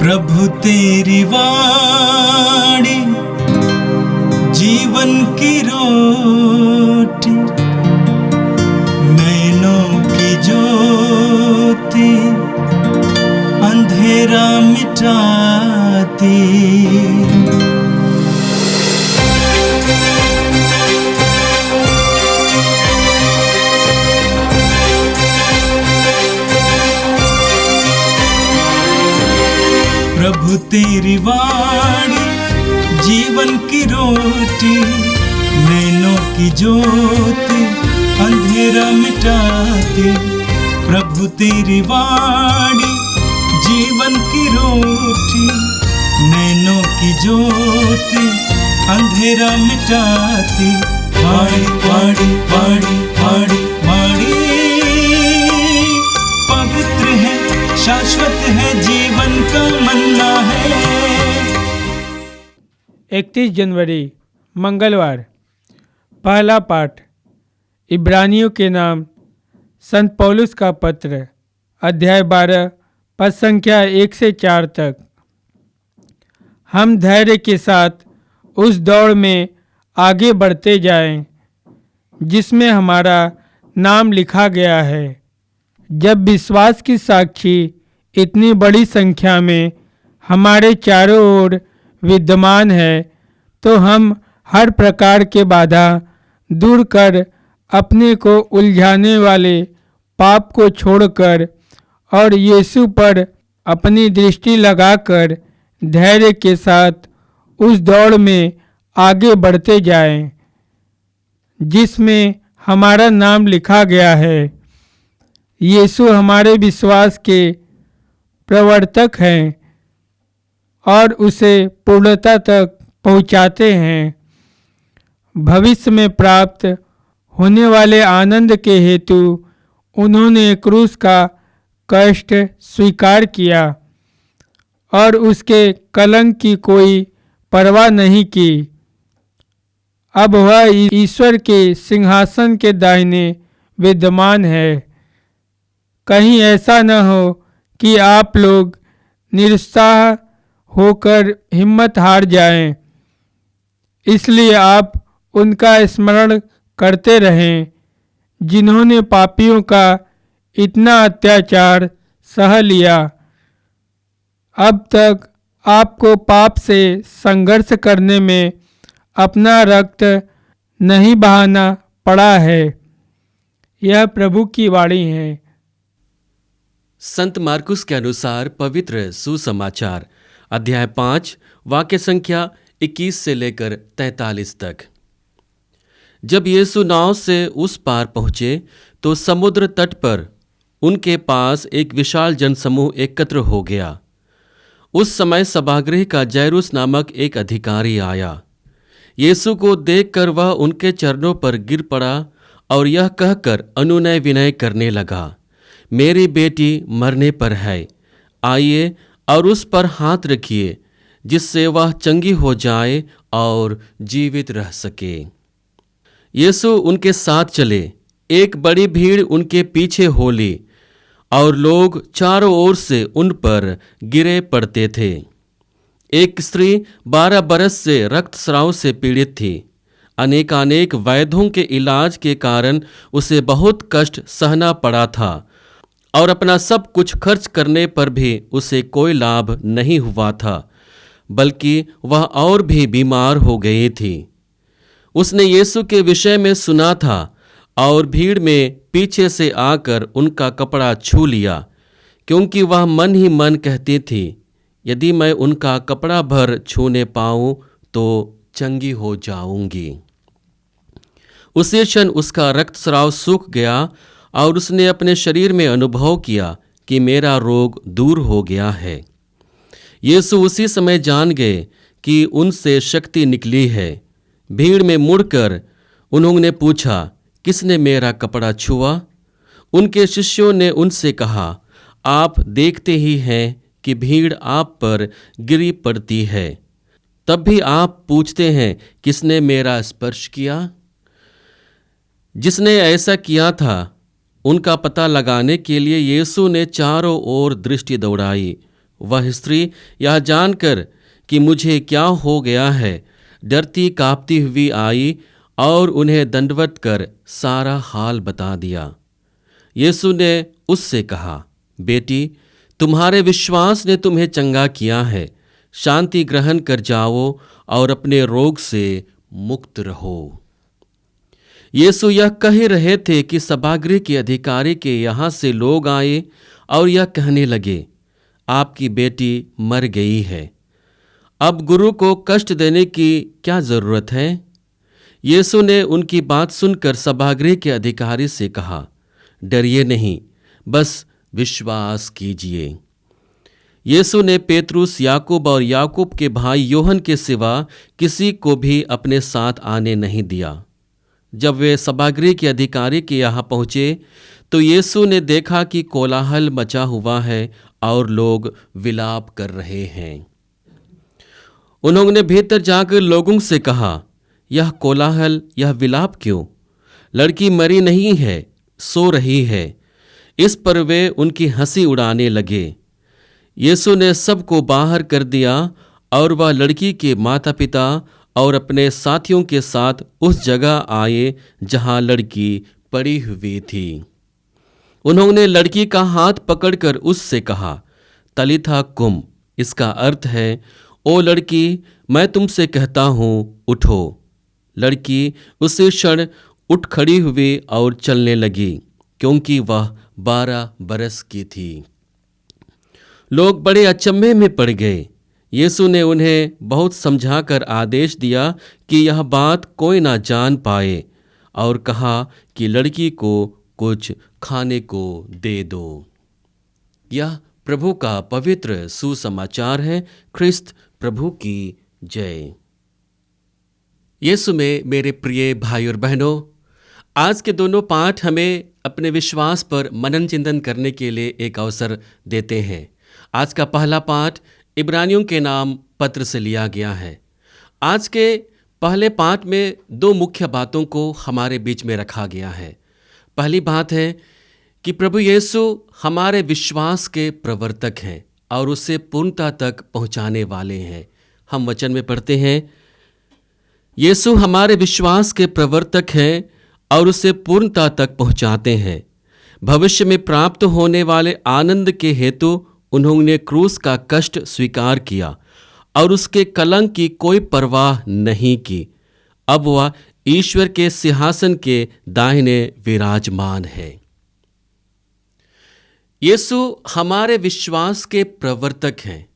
प्रभु तेरी वाणी जीवन की रोटी, नैनों की ज्योति अंधेरा मिटाती। प्रभु तेरी वाणी जीवन की रोटी, नैनों की ज्योति अंधेरा मिटाती। प्रभु तेरी वाणी जीवन की रोटी, नैनों की ज्योति अंधेरा मिटाती। वाणी वाणी वाणी वाणी वाणी पवित्र है, शाश्वत है, जीवन का मन्ना है। 31 जनवरी मंगलवार। पहला पाठ इब्रानियों के नाम संत पौलुस का पत्र, अध्याय 12, पद संख्या 1 से 4 तक। हम धैर्य के साथ उस दौड़ में आगे बढ़ते जाएं, जिसमें हमारा नाम लिखा गया है। जब विश्वास की साक्षी इतनी बड़ी संख्या में हमारे चारों ओर विद्यमान है, तो हम हर प्रकार के बाधा दूर कर अपने को उलझाने वाले पाप को छोड़कर और यीशु पर अपनी दृष्टि लगाकर धैर्य के साथ उस दौड़ में आगे बढ़ते जाएं, जिसमें हमारा नाम लिखा गया है। यीशु हमारे विश्वास के प्रवर्तक हैं और उसे पूर्णता तक पहुंचाते हैं। भविष्य में प्राप्त होने वाले आनंद के हेतु उन्होंने क्रूस का कष्ट स्वीकार किया और उसके कलंक की कोई परवाह नहीं की। अब वह ईश्वर के सिंहासन के दाहिने विद्यमान है। कहीं ऐसा न हो कि आप लोग निरुत्साह होकर हिम्मत हार जाएं। इसलिए आप उनका स्मरण करते रहें, जिन्होंने पापियों का इतना अत्याचार सह लिया। अब तक आपको पाप से संघर्ष करने में अपना रक्त नहीं बहाना पड़ा है। यह प्रभु की वाणी है। संत मार्कुस के अनुसार पवित्र सुसमाचार, अध्याय 5, वाक्य संख्या 21 से लेकर 43 तक। जब यीशु नाव से उस पार पहुंचे तो समुद्र तट पर उनके पास एक विशाल जनसमूह एकत्र हो गया। उस समय सभागृह का जैरूस नामक एक अधिकारी आया। यीशु को देखकर वह उनके चरणों पर गिर पड़ा और यह कहकर अनुनय विनय करने लगा, मेरी बेटी मरने पर है, आइए और उस पर हाथ रखिए, जिससे वह चंगी हो जाए और जीवित रह सके। यीशु उनके साथ चले। एक बड़ी भीड़ उनके पीछे हो ली और लोग चारों ओर से उन पर गिरे पड़ते थे। एक स्त्री 12 बरस से रक्तस्राव से पीड़ित थी। अनेकानेक वैद्यों के इलाज के कारण उसे बहुत कष्ट सहना पड़ा था और अपना सब कुछ खर्च करने पर भी उसे कोई लाभ नहीं हुआ था, बल्कि वह और भी बीमार हो गई थी। उसने यीशु के विषय में सुना था और भीड़ में पीछे से आकर उनका कपड़ा छू लिया, क्योंकि वह मन ही मन कहती थी, यदि मैं उनका कपड़ा भर छूने पाऊं तो चंगी हो जाऊंगी। उसी क्षण उसका रक्तस्राव सूख गया और उसने अपने शरीर में अनुभव किया कि मेरा रोग दूर हो गया है। यीशु उसी समय जान गए कि उनसे शक्ति निकली है। भीड़ में मुड़कर उन्होंने पूछा, किसने मेरा कपड़ा छुआ? उनके शिष्यों ने उनसे कहा, आप देखते ही हैं कि भीड़ आप पर गिरी पड़ती है, तब भी आप पूछते हैं, किसने मेरा स्पर्श किया? जिसने ऐसा किया था, उनका पता लगाने के लिए यीशु ने चारों ओर दृष्टि दौड़ाई। वह स्त्री यह जानकर कि मुझे क्या हो गया है, डरती कांपती हुई आई और उन्हें दंडवत कर सारा हाल बता दिया। यीशु ने उससे कहा, बेटी, तुम्हारे विश्वास ने तुम्हें चंगा किया है, शांति ग्रहण कर जाओ और अपने रोग से मुक्त रहो। यीशु यह कह रहे थे कि सभागृह के अधिकारी के यहाँ से लोग आए और यह कहने लगे, आपकी बेटी मर गई है, अब गुरु को कष्ट देने की क्या जरूरत है। यीशु ने उनकी बात सुनकर सभागृह के अधिकारी से कहा, डरिए नहीं, बस विश्वास कीजिए। यीशु ने पेतरुस, याकूब और याकूब के भाई योहन के सिवा किसी को भी अपने साथ आने नहीं दिया। जब वे सभागृह के अधिकारी के यहाँ पहुँचे तो यीशु ने देखा कि कोलाहल मचा हुआ है और लोग विलाप कर रहे हैं। उन्होंने भीतर जाकर लोगों से कहा, यह कोलाहल, यह विलाप क्यों? लड़की मरी नहीं है, सो रही है। इस पर वे उनकी हंसी उड़ाने लगे। यीशु ने सबको बाहर कर दिया और वह लड़की के माता पिता और अपने साथियों के साथ उस जगह आए जहां लड़की पड़ी हुई थी। उन्होंने लड़की का हाथ पकड़कर उससे कहा, तलिथा कुम, इसका अर्थ है, ओ लड़की, मैं तुमसे कहता हूँ, उठो। लड़की उसी क्षण उठ खड़ी हुई और चलने लगी, क्योंकि वह 12 बरस की थी। लोग बड़े अचंभे में पड़ गए। यीशु ने उन्हें बहुत समझाकर आदेश दिया कि यह बात कोई ना जान पाए और कहा कि लड़की को कुछ खाने को दे दो। यह प्रभु का पवित्र सुसमाचार है। ख्रिस्त प्रभु की जय। यीशु में मेरे प्रिय भाई और बहनों, आज के दोनों पाठ हमें अपने विश्वास पर मनन चिंतन करने के लिए एक अवसर देते हैं। आज का पहला पाठ इब्रानियों के नाम पत्र से लिया गया है। आज के पहले पाठ में 2 मुख्य बातों को हमारे बीच में रखा गया है। पहली बात है कि प्रभु यीशु हमारे विश्वास के प्रवर्तक हैं और उसे पूर्णता तक पहुंचाने वाले हैं। हम वचन में पढ़ते हैं, यीशु हमारे विश्वास के प्रवर्तक हैं और उसे पूर्णता तक पहुंचाते हैं। भविष्य में प्राप्त होने वाले आनंद के हेतु उन्होंने क्रूस का कष्ट स्वीकार किया और उसके कलंक की कोई परवाह नहीं की। अब वह ईश्वर के सिंहासन के दाहिने विराजमान है। यीशु हमारे विश्वास के प्रवर्तक हैं।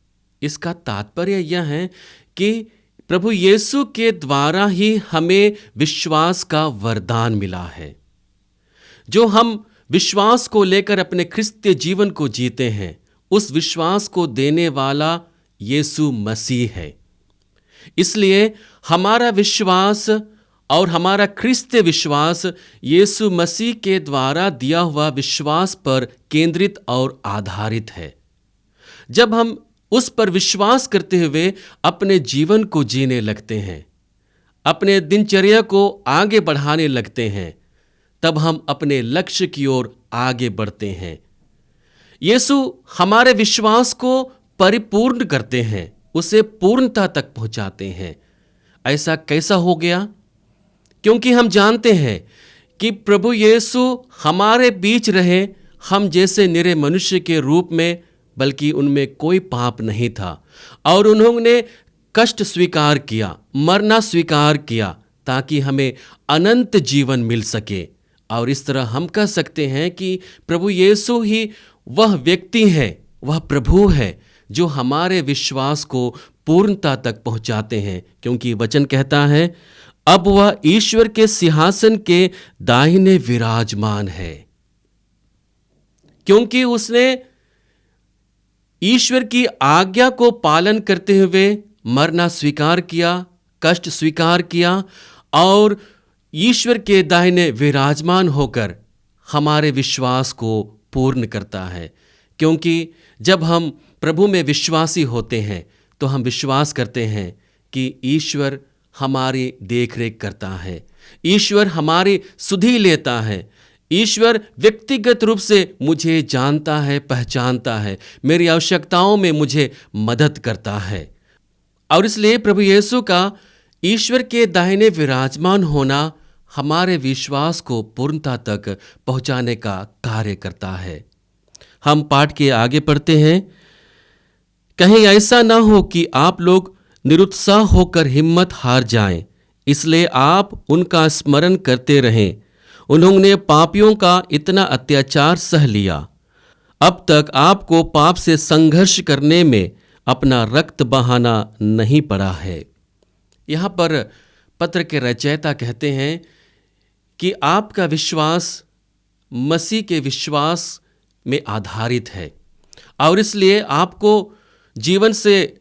इसका तात्पर्य यह है कि प्रभु यीशु के द्वारा ही हमें विश्वास का वरदान मिला है। जो हम विश्वास को लेकर अपने क्रिस्तीय जीवन को जीते हैं, उस विश्वास को देने वाला यीशु मसीह है। इसलिए हमारा विश्वास और हमारा क्रिस्तीय विश्वास यीशु मसीह के द्वारा दिया हुआ विश्वास पर केंद्रित और आधारित है। जब हम उस पर विश्वास करते हुए अपने जीवन को जीने लगते हैं, अपने दिनचर्या को आगे बढ़ाने लगते हैं, तब हम अपने लक्ष्य की ओर आगे बढ़ते हैं। यीशु हमारे विश्वास को परिपूर्ण करते हैं, उसे पूर्णता तक पहुंचाते हैं। ऐसा कैसा हो गया? क्योंकि हम जानते हैं कि प्रभु यीशु हमारे बीच रहे, हम जैसे निरे मनुष्य के रूप में, बल्कि उनमें कोई पाप नहीं था और उन्होंने कष्ट स्वीकार किया, मरना स्वीकार किया, ताकि हमें अनंत जीवन मिल सके। और इस तरह हम कह सकते हैं कि प्रभु यीशु ही वह व्यक्ति है, वह प्रभु है जो हमारे विश्वास को पूर्णता तक पहुंचाते हैं। क्योंकि वचन कहता है, अब वह ईश्वर के सिंहासन के दाहिने विराजमान है। क्योंकि उसने ईश्वर की आज्ञा को पालन करते हुए मरना स्वीकार किया, कष्ट स्वीकार किया और ईश्वर के दाहिने विराजमान होकर हमारे विश्वास को पूर्ण करता है। क्योंकि जब हम प्रभु में विश्वासी होते हैं तो हम विश्वास करते हैं कि ईश्वर हमारी देखरेख करता है, ईश्वर हमारी सुधि लेता है, ईश्वर व्यक्तिगत रूप से मुझे जानता है, पहचानता है, मेरी आवश्यकताओं में मुझे मदद करता है। और इसलिए प्रभु यीशु का ईश्वर के दाहिने विराजमान होना हमारे विश्वास को पूर्णता तक पहुंचाने का कार्य करता है। हम पाठ के आगे पढ़ते हैं। कहीं ऐसा ना हो कि आप लोग निरुत्साह होकर हिम्मत हार जाएं, इसलिए आप उनका स्मरण करते रहें। उन्होंने पापियों का इतना अत्याचार सह लिया। अब तक आपको पाप से संघर्ष करने में अपना रक्त बहाना नहीं पड़ा है। यहाँ पर पत्र के रचयिता कहते हैं कि आपका विश्वास मसीह के विश्वास में आधारित है और इसलिए आपको जीवन से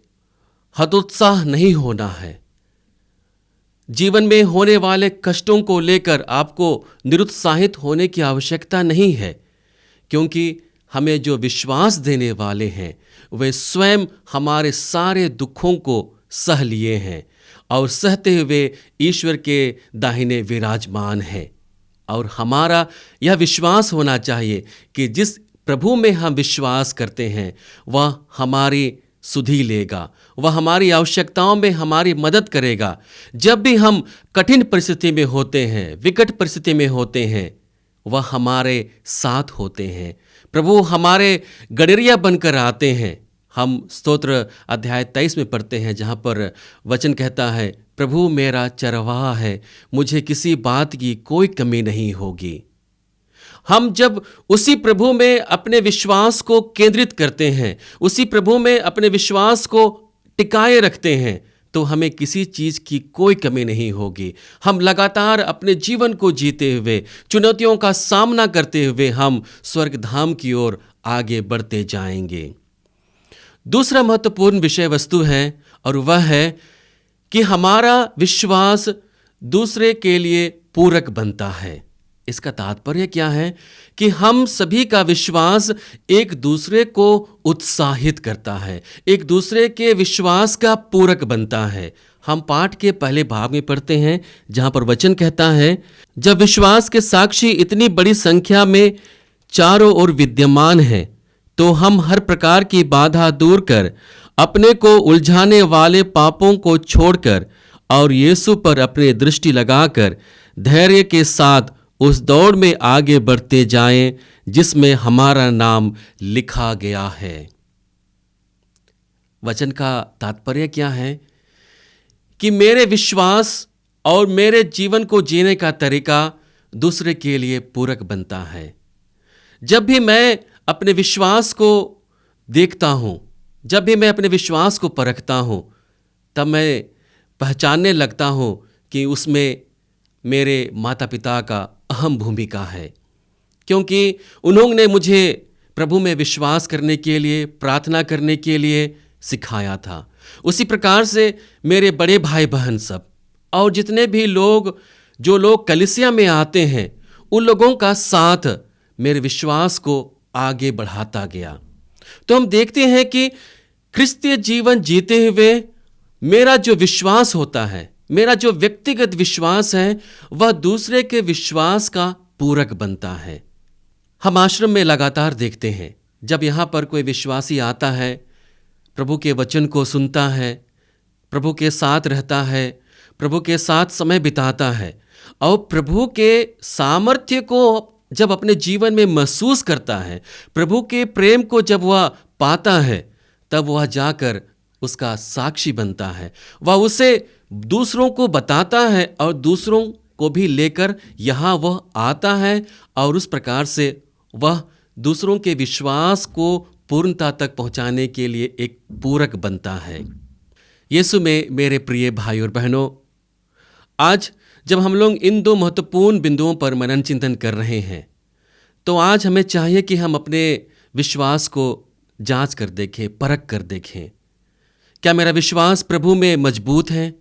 हतोत्साह नहीं होना है। जीवन में होने वाले कष्टों को लेकर आपको निरुत्साहित होने की आवश्यकता नहीं है, क्योंकि हमें जो विश्वास देने वाले हैं वे स्वयं हमारे सारे दुखों को सह लिए हैं और सहते हुए ईश्वर के दाहिने विराजमान हैं। और हमारा यह विश्वास होना चाहिए कि जिस प्रभु में हम विश्वास करते हैं वह हमारी सुधि लेगा, वह हमारी आवश्यकताओं में हमारी मदद करेगा। जब भी हम कठिन परिस्थिति में होते हैं, विकट परिस्थिति में होते हैं, वह हमारे साथ होते हैं। प्रभु हमारे गडरिया बनकर आते हैं। हम स्तोत्र अध्याय 23 में पढ़ते हैं, जहाँ पर वचन कहता है, प्रभु मेरा चरवाहा है, मुझे किसी बात की कोई कमी नहीं होगी। हम जब उसी प्रभु में अपने विश्वास को केंद्रित करते हैं, उसी प्रभु में अपने विश्वास को टिकाए रखते हैं, तो हमें किसी चीज़ की कोई कमी नहीं होगी। हम लगातार अपने जीवन को जीते हुए, चुनौतियों का सामना करते हुए हम स्वर्ग धाम की ओर आगे बढ़ते जाएंगे। दूसरा महत्वपूर्ण विषय वस्तु है और वह है कि हमारा विश्वास दूसरे के लिए पूरक बनता है। इसका तात्पर्य क्या है कि हम सभी का विश्वास एक दूसरे को उत्साहित करता है, एक दूसरे के विश्वास का पूरक बनता है। हम पाठ के पहले भाग में पढ़ते हैं, जहां पर वचन कहता है, जब विश्वास के साक्षी इतनी बड़ी संख्या में चारों ओर विद्यमान हैं, तो हम हर प्रकार की बाधा दूर कर अपने को उलझाने वाले पापों को छोड़कर और यीशु पर अपनी दृष्टि लगाकर धैर्य के साथ उस दौड़ में आगे बढ़ते जाएं जिसमें हमारा नाम लिखा गया है। वचन का तात्पर्य क्या है कि मेरे विश्वास और मेरे जीवन को जीने का तरीका दूसरे के लिए पूरक बनता है। जब भी मैं अपने विश्वास को देखता हूं, जब भी मैं अपने विश्वास को परखता हूं, तब मैं पहचानने लगता हूं कि उसमें मेरे माता पिता का अहम भूमिका है, क्योंकि उन्होंने मुझे प्रभु में विश्वास करने के लिए, प्रार्थना करने के लिए सिखाया था। उसी प्रकार से मेरे बड़े भाई बहन सब और जितने भी लोग, जो लोग कलीसिया में आते हैं, उन लोगों का साथ मेरे विश्वास को आगे बढ़ाता गया। तो हम देखते हैं कि क्रिस्तीय जीवन जीते हुए मेरा जो विश्वास होता है, मेरा जो व्यक्तिगत विश्वास है, वह दूसरे के विश्वास का पूरक बनता है। हम आश्रम में लगातार देखते हैं, जब यहाँ पर कोई विश्वासी आता है, प्रभु के वचन को सुनता है, प्रभु के साथ रहता है, प्रभु के साथ समय बिताता है और प्रभु के सामर्थ्य को जब अपने जीवन में महसूस करता है, प्रभु के प्रेम को जब वह पाता है, तब वह जाकर उसका साक्षी बनता है। वह उसे दूसरों को बताता है और दूसरों को भी लेकर यहाँ वह आता है और उस प्रकार से वह दूसरों के विश्वास को पूर्णता तक पहुँचाने के लिए एक पूरक बनता है। यीशु में मेरे प्रिय भाई और बहनों, आज जब हम लोग इन दो महत्वपूर्ण बिंदुओं पर मनन चिंतन कर रहे हैं, तो आज हमें चाहिए कि हम अपने विश्वास को जांच कर देखें, परख कर देखें। क्या मेरा विश्वास प्रभु में मजबूत है?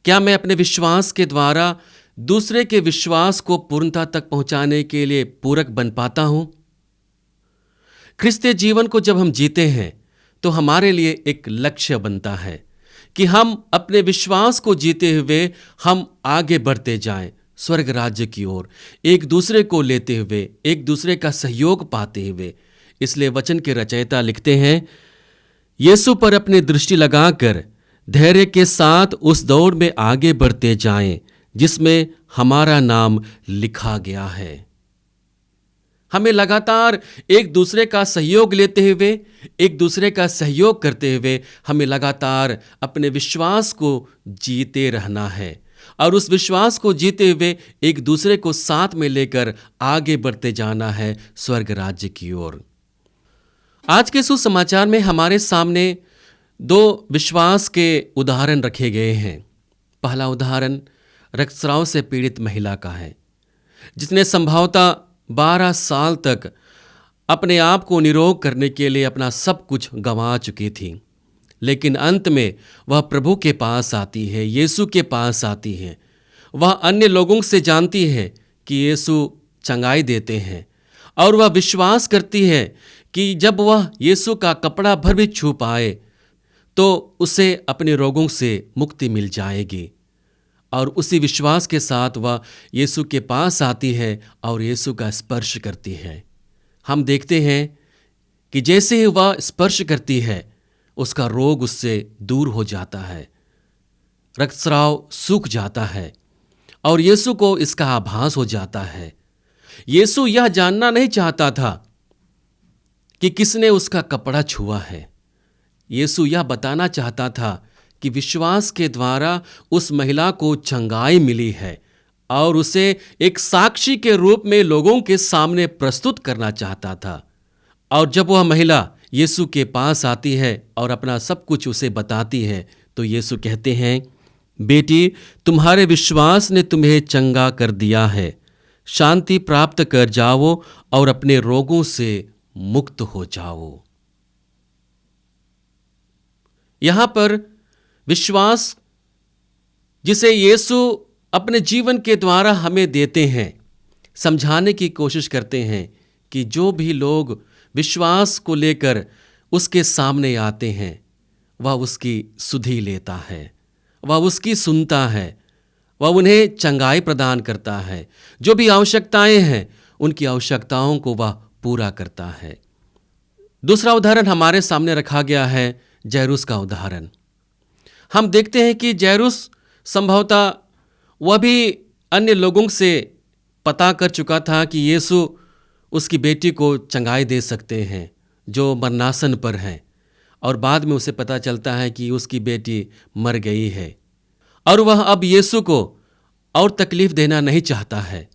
क्या मैं अपने विश्वास के द्वारा दूसरे के विश्वास को पूर्णता तक पहुंचाने के लिए पूरक बन पाता हूं? क्रिस्तीय जीवन को जब हम जीते हैं तो हमारे लिए एक लक्ष्य बनता है कि हम अपने विश्वास को जीते हुए हम आगे बढ़ते जाएं, स्वर्ग राज्य की ओर, एक दूसरे को लेते हुए, एक दूसरे का सहयोग पाते हुए। इसलिए वचन के रचयिता लिखते हैं, यीशु पर अपनी दृष्टि लगाकर धैर्य के साथ उस दौड़ में आगे बढ़ते जाएं जिसमें हमारा नाम लिखा गया है। हमें लगातार एक दूसरे का सहयोग लेते हुए, एक दूसरे का सहयोग करते हुए हमें लगातार अपने विश्वास को जीते रहना है और उस विश्वास को जीते हुए एक दूसरे को साथ में लेकर आगे बढ़ते जाना है स्वर्ग राज्य की ओर। आज के सुसमाचार में हमारे सामने दो विश्वास के उदाहरण रखे गए हैं। पहला उदाहरण रक्तस्राव से पीड़ित महिला का है, जिसने संभवतः 12 साल तक अपने आप को निरोग करने के लिए अपना सब कुछ गंवा चुकी थी, लेकिन अंत में वह प्रभु के पास आती है, यीशु के पास आती है। वह अन्य लोगों से जानती है कि यीशु चंगाई देते हैं और वह विश्वास करती है कि जब वह यीशु का कपड़ा भर भी छू पाए तो उसे अपने रोगों से मुक्ति मिल जाएगी। और उसी विश्वास के साथ वह यीशु के पास आती है और यीशु का स्पर्श करती है। हम देखते हैं कि जैसे ही वह स्पर्श करती है उसका रोग उससे दूर हो जाता है, रक्तस्राव सूख जाता है और यीशु को इसका आभास हो जाता है। यीशु यह जानना नहीं चाहता था कि किसने उसका कपड़ा छुआ है। यीशु यह बताना चाहता था कि विश्वास के द्वारा उस महिला को चंगाई मिली है और उसे एक साक्षी के रूप में लोगों के सामने प्रस्तुत करना चाहता था। और जब वह महिला यीशु के पास आती है और अपना सब कुछ उसे बताती है तो यीशु कहते हैं, बेटी, तुम्हारे विश्वास ने तुम्हें चंगा कर दिया है, शांति प्राप्त कर जाओ और अपने रोगों से मुक्त हो जाओ। यहां पर विश्वास जिसे यीशु अपने जीवन के द्वारा हमें देते हैं, समझाने की कोशिश करते हैं कि जो भी लोग विश्वास को लेकर उसके सामने आते हैं वह उसकी सुधि लेता है, वह उसकी सुनता है, वह उन्हें चंगाई प्रदान करता है। जो भी आवश्यकताएं हैं उनकी आवश्यकताओं को वह पूरा करता है। दूसरा उदाहरण हमारे सामने रखा गया है, जैरुस का उदाहरण। हम देखते हैं कि जैरुस संभवतः वह भी अन्य लोगों से पता कर चुका था कि यीशु उसकी बेटी को चंगाई दे सकते हैं जो मरणासन पर हैं, और बाद में उसे पता चलता है कि उसकी बेटी मर गई है और वह अब यीशु को और तकलीफ देना नहीं चाहता है।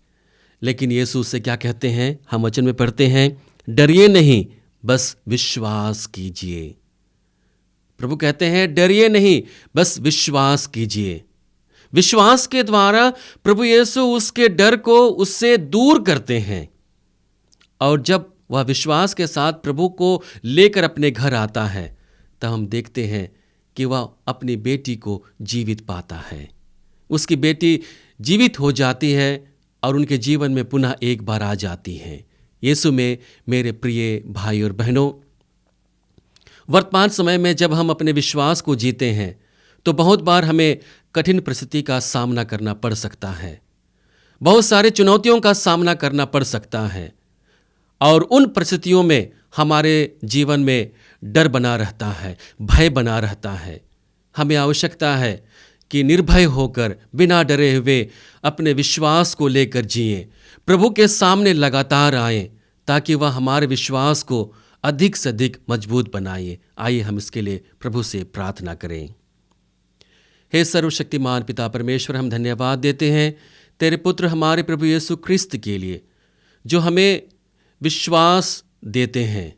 लेकिन यीशु उससे क्या कहते हैं, हम वचन में पढ़ते हैं, डरिए नहीं, बस विश्वास कीजिए। प्रभु कहते हैं, डरिए नहीं, बस विश्वास कीजिए। विश्वास के द्वारा प्रभु यीशु उसके डर को उससे दूर करते हैं और जब वह विश्वास के साथ प्रभु को लेकर अपने घर आता है तब हम देखते हैं कि वह अपनी बेटी को जीवित पाता है। उसकी बेटी जीवित हो जाती है और उनके जीवन में पुनः एक बार आ जाती है। यीशु में मेरे प्रिय भाई और बहनों, वर्तमान समय में जब हम अपने विश्वास को जीते हैं तो बहुत बार हमें कठिन परिस्थिति का सामना करना पड़ सकता है, बहुत सारे चुनौतियों का सामना करना पड़ सकता है और उन परिस्थितियों में हमारे जीवन में डर बना रहता है, भय बना रहता है। हमें आवश्यकता है कि निर्भय होकर बिना डरे हुए अपने विश्वास को लेकर जिएं, प्रभु के सामने लगातार आएं ताकि वह हमारे विश्वास को अधिक से अधिक मजबूत बनाए। आइए हम इसके लिए प्रभु से प्रार्थना करें। हे सर्वशक्तिमान पिता परमेश्वर, हम धन्यवाद देते हैं तेरे पुत्र हमारे प्रभु यीशु ख्रिस्त के लिए जो हमें विश्वास देते हैं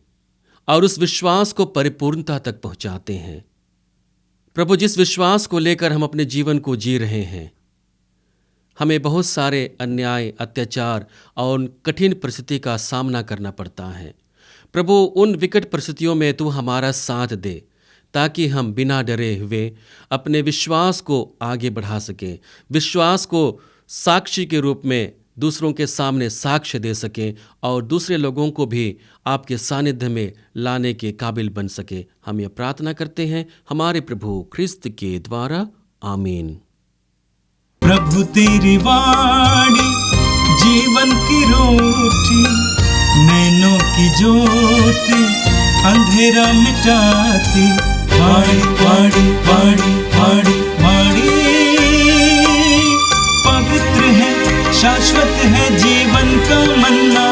और उस विश्वास को परिपूर्णता तक पहुंचाते हैं। प्रभु, जिस विश्वास को लेकर हम अपने जीवन को जी रहे हैं, हमें बहुत सारे अन्याय, अत्याचार और कठिन परिस्थिति का सामना करना पड़ता है। प्रभु, उन विकट परिस्थितियों में तू हमारा साथ दे ताकि हम बिना डरे हुए अपने विश्वास को आगे बढ़ा सकें, विश्वास को साक्षी के रूप में दूसरों के सामने साक्ष्य दे सकें और दूसरे लोगों को भी आपके सानिध्य में लाने के काबिल बन सके। हम ये प्रार्थना करते हैं हमारे प्रभु ख्रिस्त के द्वारा, आमीन। प्रभु तेरी वाणी जीवन की रोटी, नैनों की ज्योति अंधेरा मिटाती। वाणी वाणी वाणी वाणी वाणी पवित्र है, शाश्वत है, जीवन का मन्ना।